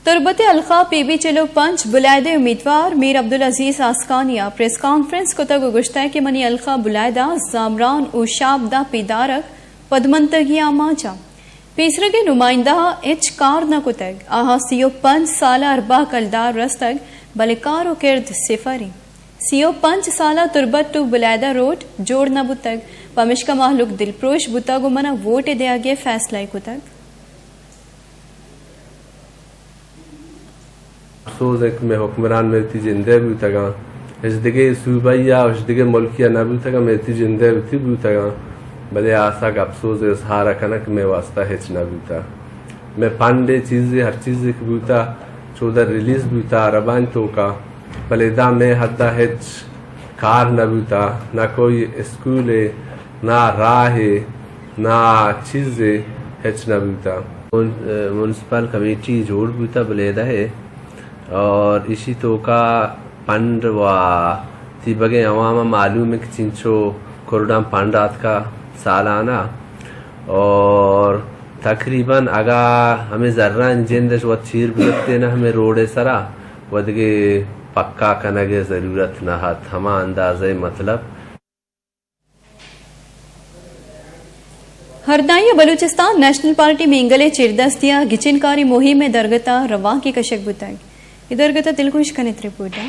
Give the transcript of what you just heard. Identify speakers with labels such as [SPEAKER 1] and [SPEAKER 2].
[SPEAKER 1] تربت الخا پی be چلو پنچ بلائدہ امیدوار میر Abdul Aziz آسکانیہ press conference کو تگ گشتہ کہ منی الخا بلائدہ زامران او شاب دا پیدارک پدمنتگی آماچا پیسرگ نمائندہ اچ کار نہ کتگ آہا 35 سالہ اربا کلدار رستگ بلے کار و کرد صفری 35 سالہ تربت تو بلائدہ روڈ جوڑ نہ بتگ پمشکا محلوک دل پروش بتگ و منہ ووٹ دیا گے فیصلہ کتگ
[SPEAKER 2] افسوس ہے کہ میں حکمران میرتی زندہ بھی تگا اس دیگے صوبائی یا اس دیگے ملکیہ نہ بھی تگا میرتی زندہ بھی تگا بلے آسا کا افسوس ہے اظہارہ کنا کہ میں واسطہ ہچ نہ بھی تا میں پانڈے چیزیں ہر چیزیں بھی تا چودہ ریلیز بھی تا ربان تو کا بلے دا میں حدہ ہچ کار نہ بھی تا نہ کوئی اسکول ہے نہ راہ ہے نہ چیزیں ہچ نہ بھی تا میونسپل کمیٹی جوڑ بھی تا بلے دا ہے اور اسی تو کا پنڈ و تی بگے عوام معلوم ہے کہ چنچو کورڈام پانڈات کا سالانہ اور تقریباً اگا ہمیں ذران جندش و چیر بلکتے نا ہمیں روڑے سرا ودگے پکا کنگے ضرورت نہ ہاتھ ہما اندازے مطلب
[SPEAKER 1] ہردائی بلوچستان نیشنل پارٹی میں انگلے چردستیا گچنکاری مہم میں درگتا رواں کی کشک بتائی ادھر گتا دلکش کنت رپورٹ ہے